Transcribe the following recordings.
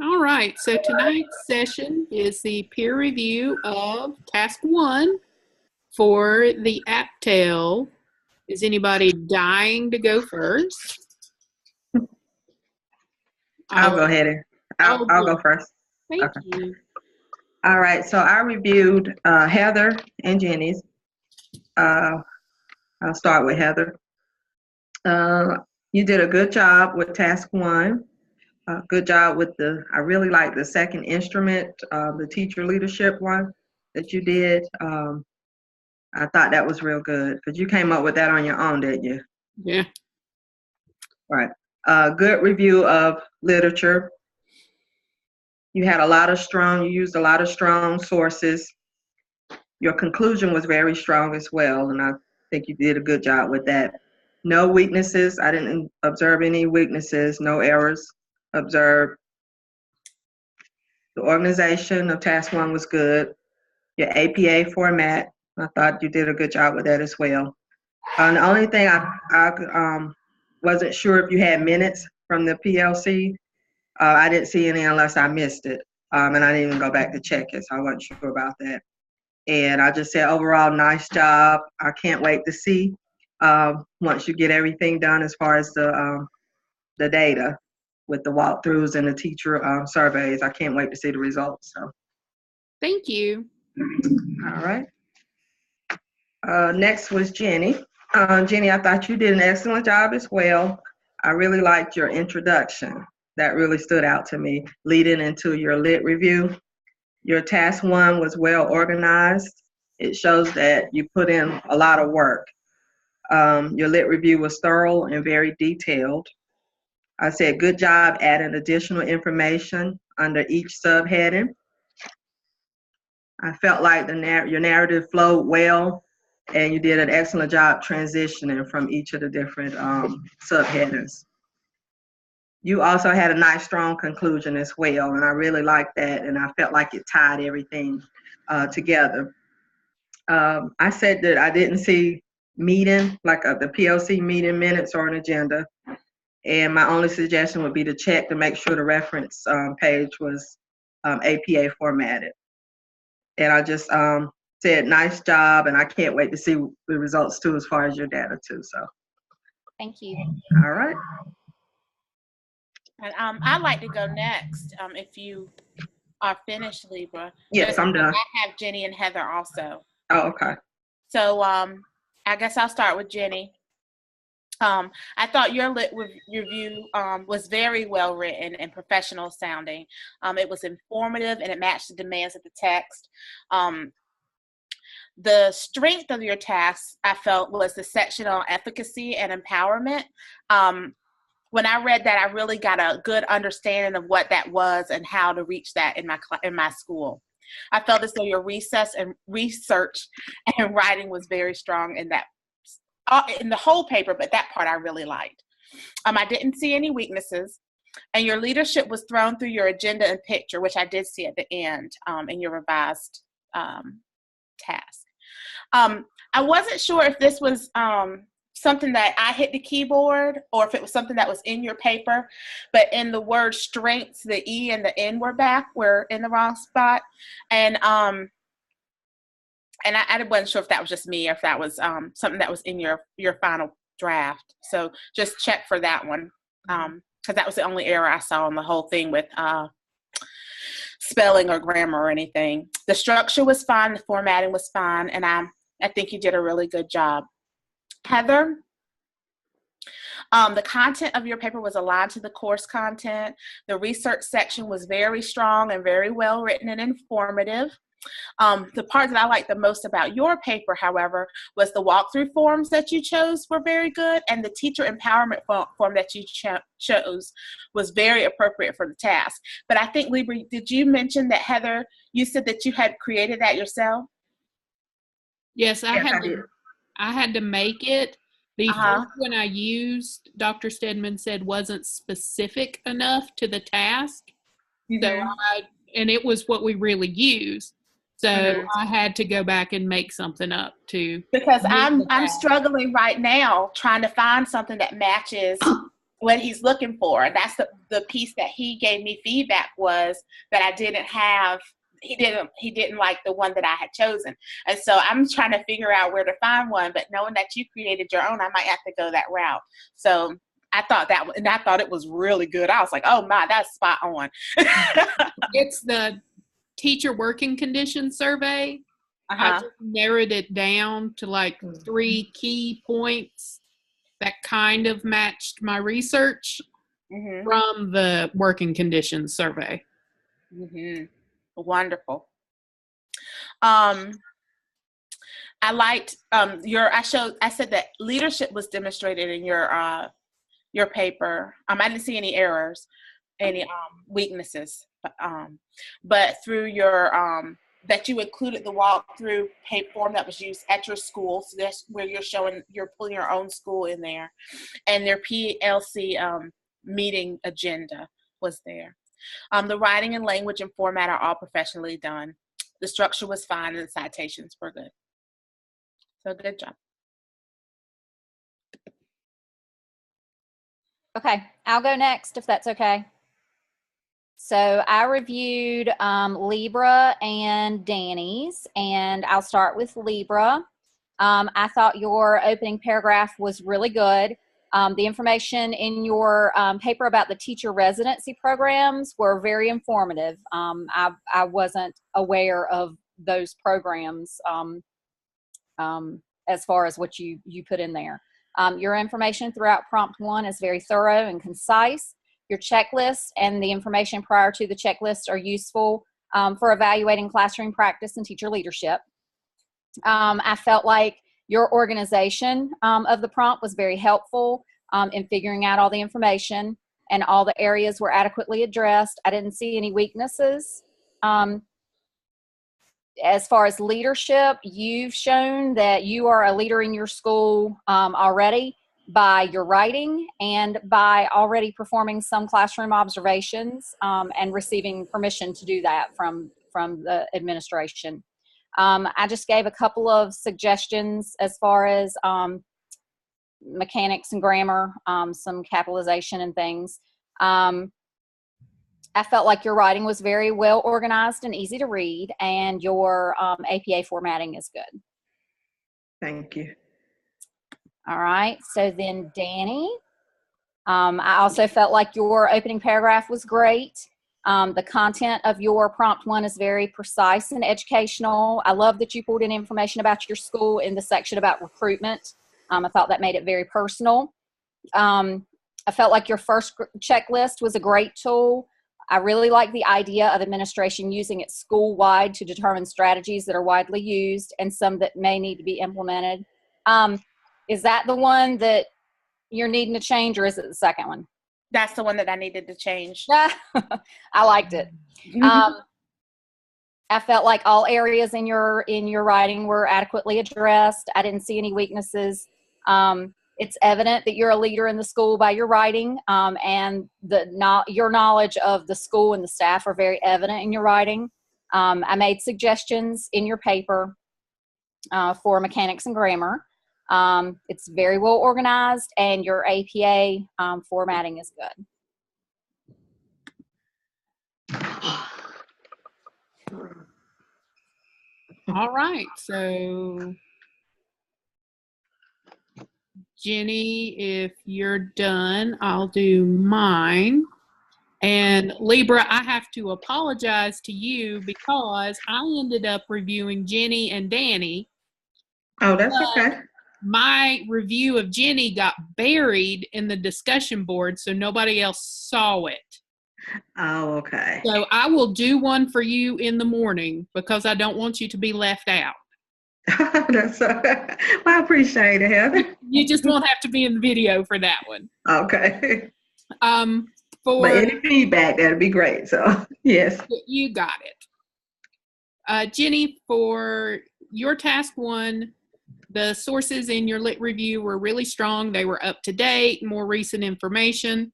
All right, so tonight's session is the peer review of Task 1 for the AAPTEL. Is anybody dying to go first? I'll go ahead and Oh, I'll go first. thank Okay. you. All right. So I reviewed Heather and Jenny's. I'll start with Heather. You did a good job with task 1. Good job with I really like the second instrument, the teacher leadership one that you did. I thought that was real good because you came up with that on your own, didn't you? Yeah. Right. Good review of literature. You used a lot of strong sources. Your conclusion was very strong as well, and I think you did a good job with that. No weaknesses. I didn't observe any weaknesses, no errors observed. The organization of task 1 was good. Your APA format, I thought you did a good job with that as well. The only thing I wasn't sure if you had minutes from the PLC. I didn't see any unless I missed it, and I didn't even go back to check it, so I wasn't sure about that. And I just said, overall, nice job. I can't wait to see once you get everything done as far as the data with the walkthroughs and the teacher surveys. I can't wait to see the results. So, Thank you. all right. Next was Jenny. Jenny, I thought you did an excellent job as well. I really liked your introduction. That really stood out to me, leading into your lit review. Your task 1 was well organized. It shows that you put in a lot of work. Your lit review was thorough and very detailed. I said, good job adding additional information under each subheading. I felt like your narrative flowed well, and you did an excellent job transitioning from each of the different subheadings. You also had a nice, strong conclusion as well, and I really liked that, and I felt like it tied everything together. I said that I didn't see meeting, like the PLC meeting minutes or an agenda, and my only suggestion would be to check to make sure the reference page was APA formatted. And I just said, nice job, and I can't wait to see the results too as far as your data too. So, thank you. all right. And I'd like to go next if you are finished, Libra. Yes, I'm done. I have Jenny and Heather also. Oh, okay. So I guess I'll start with Jenny. I thought your lit review was very well written and professional sounding. It was informative and it matched the demands of the text. The strength of your task, I felt, was the section on efficacy and empowerment. When I read that, I really got a good understanding of what that was and how to reach that in my school. I felt as though your research and writing was very strong in the whole paper, but that part I really liked. I didn't see any weaknesses, and your leadership was thrown through your agenda and picture, which I did see at the end in your revised task. I wasn't sure if this was something that I hit the keyboard or if it was something that was in your paper, but in the word strengths, the E and the N were in the wrong spot. And I wasn't sure if that was just me or if that was something that was in your final draft. So just check for that one, because that was the only error I saw in the whole thing with spelling or grammar or anything. The structure was fine, the formatting was fine, and I think you did a really good job. Heather, the content of your paper was aligned to the course content. The research section was very strong and very well written and informative. The part that I liked the most about your paper, however, was the walkthrough forms that you chose were very good, and the teacher empowerment form that you chose was very appropriate for the task. But I think, Libra, did you mention that, Heather, you said that you had created that yourself? Yes, I had to make it. The first one I used, Dr. Stedman said, wasn't specific enough to the task. So and it was what we really used. So I had to go back and make something up too. Because I'm struggling right now trying to find something that matches what he's looking for. And that's the piece that he gave me feedback was that I didn't have. He didn't like the one that I had chosen. And so I'm trying to figure out where to find one, but knowing that you created your own, I might have to go that route. So I thought it was really good. I was like, oh my, that's spot on. It's the teacher working conditions survey. I just narrowed it down to like 3 key points that kind of matched my research from the working conditions survey. Wonderful. I liked I said that leadership was demonstrated in your paper. I didn't see any errors, any weaknesses, but through your that you included the walkthrough paper form that was used at your school. So that's where you're pulling your own school in there, and their PLC meeting agenda was there. The writing and language and format are all professionally done. The structure was fine and the citations were good. So good job. Okay, I'll go next if that's okay. So I reviewed Libra and Danny's, and I'll start with Libra. I thought your opening paragraph was really good. The information in your paper about the teacher residency programs were very informative. I wasn't aware of those programs as far as what you put in there. Your information throughout prompt 1 is very thorough and concise. Your checklist and the information prior to the checklist are useful for evaluating classroom practice and teacher leadership. I felt like your organization of the prompt was very helpful in figuring out all the information, and all the areas were adequately addressed. I didn't see any weaknesses. As far as leadership, you've shown that you are a leader in your school already by your writing and by already performing some classroom observations and receiving permission to do that from the administration. I just gave a couple of suggestions as far as mechanics and grammar, some capitalization and things. I felt like your writing was very well organized and easy to read, and your APA formatting is good. Thank you. All right, so then Danny, I also felt like your opening paragraph was great. The content of your prompt 1 is very precise and educational. I love that you pulled in information about your school in the section about recruitment. I thought that made it very personal. I felt like your first checklist was a great tool. I really like the idea of administration using it school-wide to determine strategies that are widely used and some that may need to be implemented. Is that the one that you're needing to change, or is it the second one? That's the one that I needed to change. I liked it. I felt like all areas in your writing were adequately addressed. I didn't see any weaknesses. It's evident that you're a leader in the school by your writing, and your knowledge of the school and the staff are very evident in your writing. I made suggestions in your paper for mechanics and grammar. It's very well organized, and your APA formatting is good. All right, so Jenny, if you're done, I'll do mine. And Libra, I have to apologize to you because I ended up reviewing Jenny and Danny. Oh, that's okay. My review of Jenny got buried in the discussion board, so nobody else saw it. Oh, okay. So I will do one for you in the morning because I don't want you to be left out. That's well, I appreciate it, Heather. You just won't have to be in the video for that one. Okay. For but any feedback, that'd be great. So yes. You got it. Jenny, for your task 1, the sources in your lit review were really strong. They were up to date, more recent information.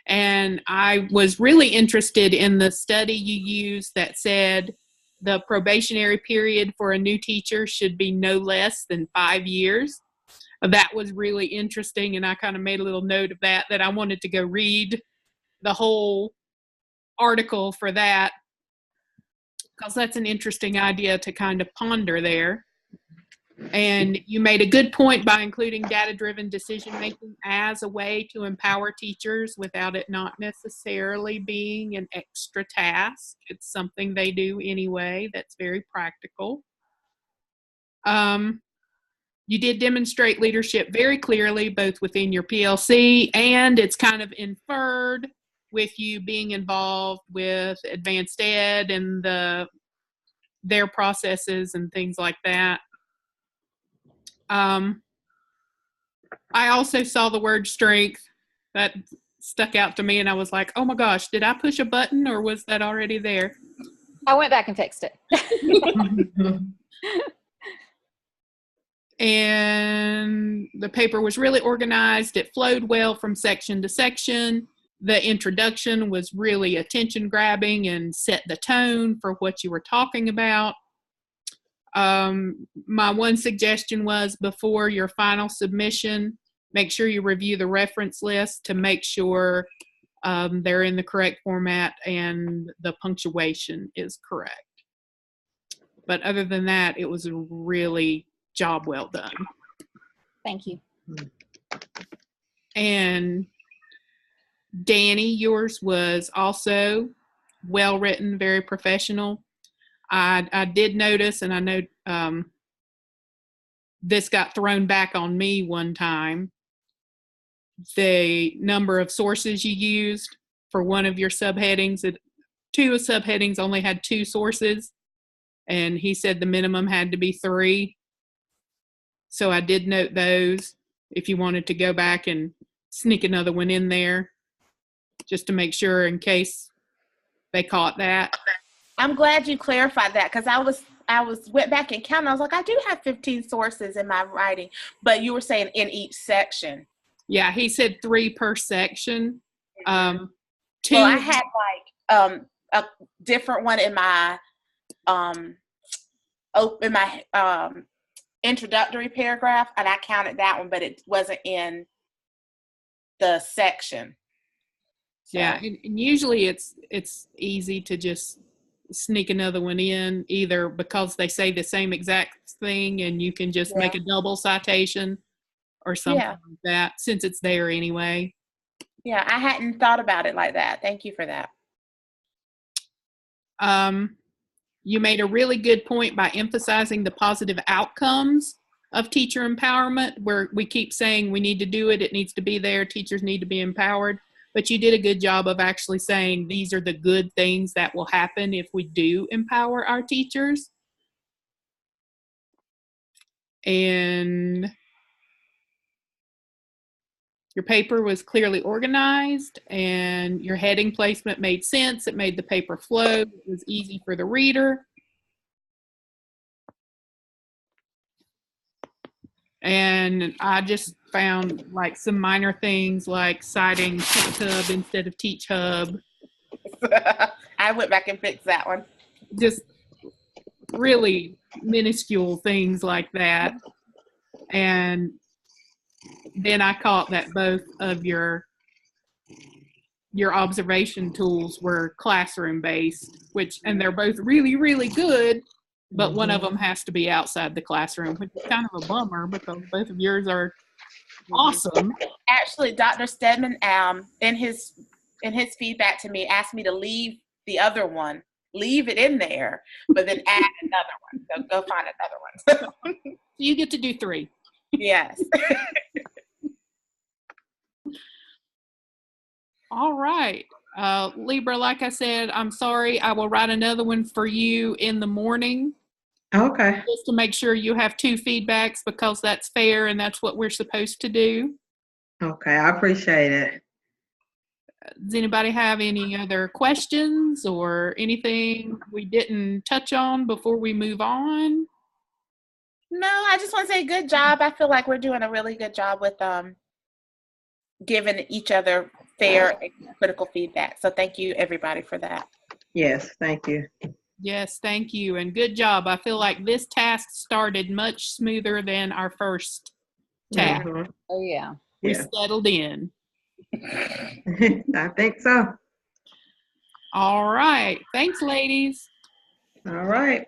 And I was really interested in the study you used that said the probationary period for a new teacher should be no less than 5 years. that was really interesting, and I kind of made a little note of that I wanted to go read the whole article for that, because that's an interesting idea to kind of ponder there. And you made a good point by including data-driven decision-making as a way to empower teachers without it not necessarily being an extra task. It's something they do anyway that's very practical. You did demonstrate leadership very clearly, both within your PLC, and it's kind of inferred with you being involved with advanced ed and their processes and things like that. I also saw the word strength. That stuck out to me, and I was like, oh my gosh, did I push a button or was that already there? I went back and fixed it. And the paper was really organized. It flowed well from section to section. The introduction was really attention grabbing and set the tone for what you were talking about. My one suggestion was, before your final submission, make sure you review the reference list to make sure they're in the correct format and the punctuation is correct. But other than that, it was a really job well done. Thank you. And Danny, yours was also well written, very professional. I did notice, and I know this got thrown back on me one time, the number of sources you used for one of your subheadings. Two subheadings only had 2 sources, and he said the minimum had to be 3. So I did note those, if you wanted to go back and sneak another one in there, just to make sure in case they caught that. I'm glad you clarified that, because I went back and counted. I was like, I do have 15 sources in my writing, but you were saying in each section. Yeah, he said 3 per section. 2. Well, I had like a different one in my introductory paragraph, and I counted that one, but it wasn't in the section. So. Yeah, and usually it's easy to just sneak another one in, either because they say the same exact thing and you can just make a double citation or something like that, since it's there anyway. Yeah, I hadn't thought about it like that. Thank you for that. You made a really good point by emphasizing the positive outcomes of teacher empowerment, where we keep saying we need to do it, it needs to be there, teachers need to be empowered. But you did a good job of actually saying these are the good things that will happen if we do empower our teachers. And your paper was clearly organized, and your heading placement made sense. It made the paper flow. It was easy for the reader. And I just found like some minor things like citing Teach Hub instead of Teach Hub. I went back and fixed that one. Just really minuscule things like that. And then I caught that both of your observation tools were classroom based, and they're both really, really good, but one of them has to be outside the classroom, which is kind of a bummer because both of yours are awesome. Actually, Dr. Stedman, in his feedback to me, asked me to leave the other one, leave it in there, but then add another one. So go find another one. So you get to do 3. Yes. All right. Libra, like I said, I'm sorry. I will write another one for you in the morning. Okay. Just to make sure you have 2 feedbacks, because that's fair and that's what we're supposed to do. Okay, I appreciate it. Does anybody have any other questions or anything we didn't touch on before we move on? No, I just want to say good job. I feel like we're doing a really good job with giving each other fair and critical feedback. So thank you, everybody, for that. Yes, thank you. Yes, thank you, and good job. I feel like this task started much smoother than our first task. Mm-hmm. Oh, yeah. We settled in. I think so. All right. Thanks, ladies. All right.